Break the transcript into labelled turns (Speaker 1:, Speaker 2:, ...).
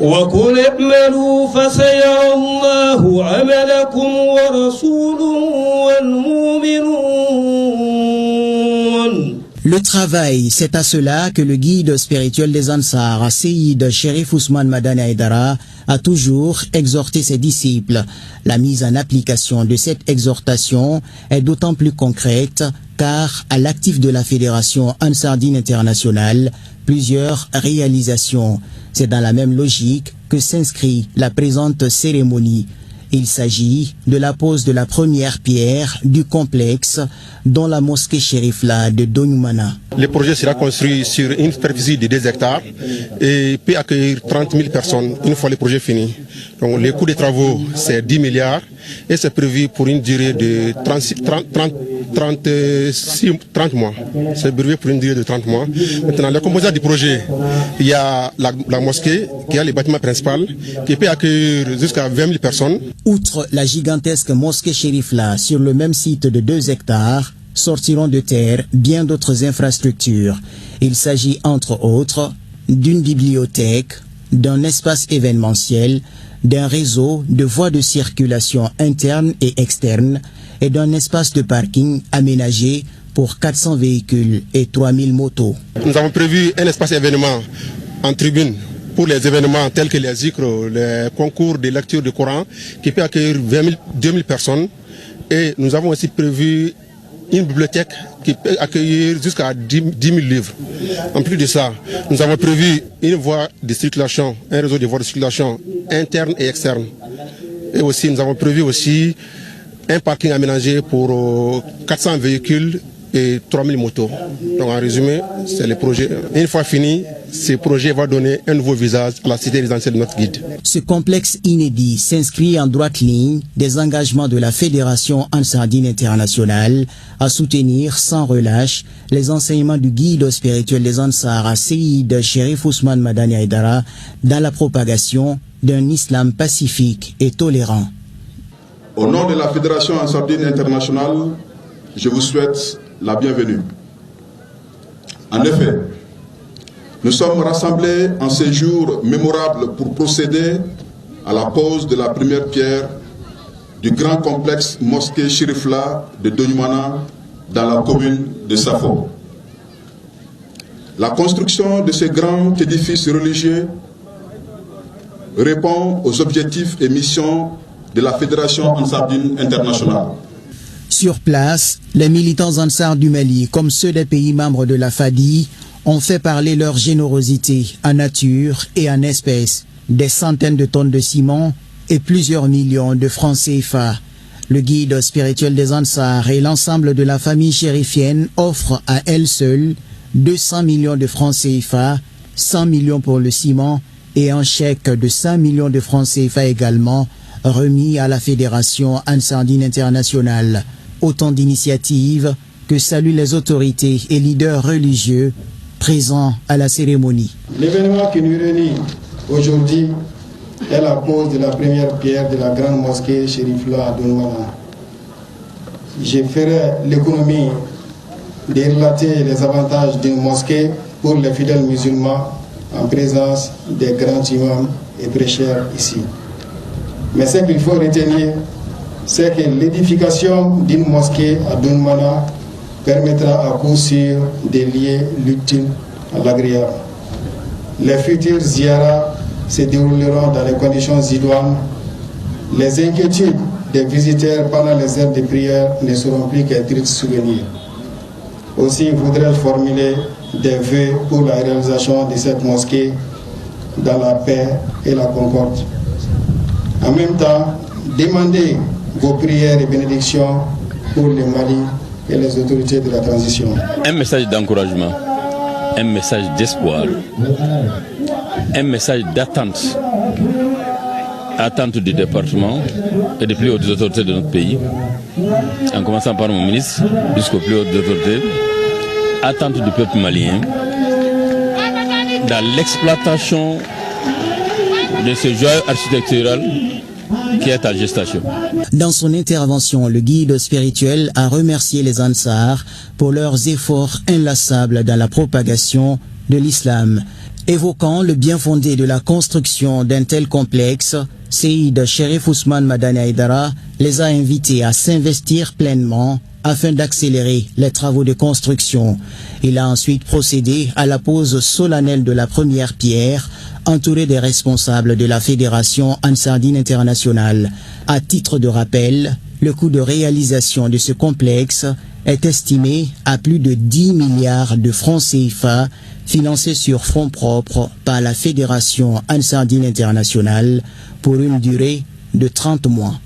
Speaker 1: وقل اعملوا فسيرى الله عملكم ورسوله والمؤمنون.
Speaker 2: Le travail, c'est à cela que le guide spirituel des Ansar, Seyyid Cherif Ousmane Madani Haïdara, a toujours exhorté ses disciples. La mise en application de cette exhortation est d'autant plus concrète car à l'actif de la Fédération Ansar-Din International, plusieurs réalisations. C'est dans la même logique que s'inscrit la présente cérémonie. Il s'agit de la pose de la première pierre du complexe dans la mosquée Chérifla de Donyumana.
Speaker 3: Le projet sera construit sur une superficie de 2 hectares et peut accueillir 30 000 personnes une fois le projet fini. Donc, le coût des travaux, c'est 10 milliards et c'est prévu pour une durée de 30 mois. C'est prévu pour une durée de 30 mois. Maintenant, les composants du projet, il y a la mosquée qui a le bâtiment principal qui peut accueillir jusqu'à 20 000 personnes.
Speaker 2: Outre la gigantesque mosquée Chérifla sur le même site de 2 hectares, sortiront de terre bien d'autres infrastructures. Il s'agit entre autres d'une bibliothèque, d'un espace événementiel, d'un réseau de voies de circulation interne et externe et d'un espace de parking aménagé pour 400 véhicules et 3000 motos.
Speaker 3: Nous avons prévu un espace événement en tribune pour les événements tels que les zikrs, les concours de lecture du Coran qui peut accueillir 2000 personnes. Et nous avons aussi prévu une bibliothèque qui peut accueillir jusqu'à 10 000 livres. En plus de ça, nous avons prévu une voie de circulation, un réseau de voies de circulation interne et externe. Et aussi, nous avons prévu aussi un parking aménagé pour 400 véhicules et 3000 motos. Donc en résumé, c'est le projet. Une fois fini, ce projet va donner un nouveau visage à la cité résidentielle de notre guide.
Speaker 2: Ce complexe inédit s'inscrit en droite ligne des engagements de la Fédération Ansar-Din International à soutenir sans relâche les enseignements du guide spirituel des Ansar, Seyyid Cherif Ousmane Madani Haïdara, dans la propagation d'un islam pacifique et tolérant.
Speaker 4: Au nom de la Fédération Ansar-Din International, je vous souhaite la bienvenue. En effet, nous sommes rassemblés en ces jours mémorables pour procéder à la pose de la première pierre du grand complexe mosquée Chérifla de Donyumana dans la commune de Safo. La construction de ce grand édifice religieux répond aux objectifs et missions de la Fédération Ansar-Din International.
Speaker 2: Sur place, les militants Ansar du Mali, comme ceux des pays membres de la FADI, ont fait parler leur générosité en nature et en espèces, des centaines de tonnes de ciment et plusieurs millions de francs CFA. Le guide spirituel des Ansar et l'ensemble de la famille chérifienne offrent à elle seule 200 millions de francs CFA, 100 millions pour le ciment et un chèque de 5 millions de francs CFA également remis à la Fédération Ansar-Din International. Autant d'initiatives que saluent les autorités et leaders religieux présents à la cérémonie.
Speaker 5: L'événement qui nous réunit aujourd'hui est la pose de la première pierre de la grande mosquée Chérifla à Donyumana. Je ferai l'économie de relater les avantages d'une mosquée pour les fidèles musulmans en présence des grands imams et prêcheurs ici. Mais ce qu'il faut retenir, c'est que l'édification d'une mosquée à Donyumana permettra à coup sûr de lier l'utile à l'agréable. Les futurs ziyaras se dérouleront dans les conditions idoines. Les inquiétudes des visiteurs pendant les heures de prière ne seront plus qu'un triste souvenir. Aussi, il faudrait formuler des vœux pour la réalisation de cette mosquée dans la paix et la concorde. En même temps, demandez vos prières et bénédictions pour le Mali et les autorités de la transition.
Speaker 6: Un message d'encouragement, un message d'espoir, un message d'attente. Attente du département et des plus hautes autorités de notre pays, en commençant par mon ministre jusqu'aux plus hautes autorités. Attente du peuple malien dans l'exploitation de ce joyau architectural qui est en gestation.
Speaker 2: Dans son intervention, le guide spirituel a remercié les Ansar pour leurs efforts inlassables dans la propagation de l'islam. Évoquant le bien fondé de la construction d'un tel complexe, Seyyid Cherif Ousmane Madani Aïdara les a invités à s'investir pleinement afin d'accélérer les travaux de construction. Il a ensuite procédé à la pose solennelle de la première pierre, entouré des responsables de la Fédération Ansardine Internationale. À titre de rappel, le coût de réalisation de ce complexe est estimé à plus de 10 milliards de francs CFA, financé sur fonds propres par la Fédération Ansardine Internationale pour une durée de 30 mois.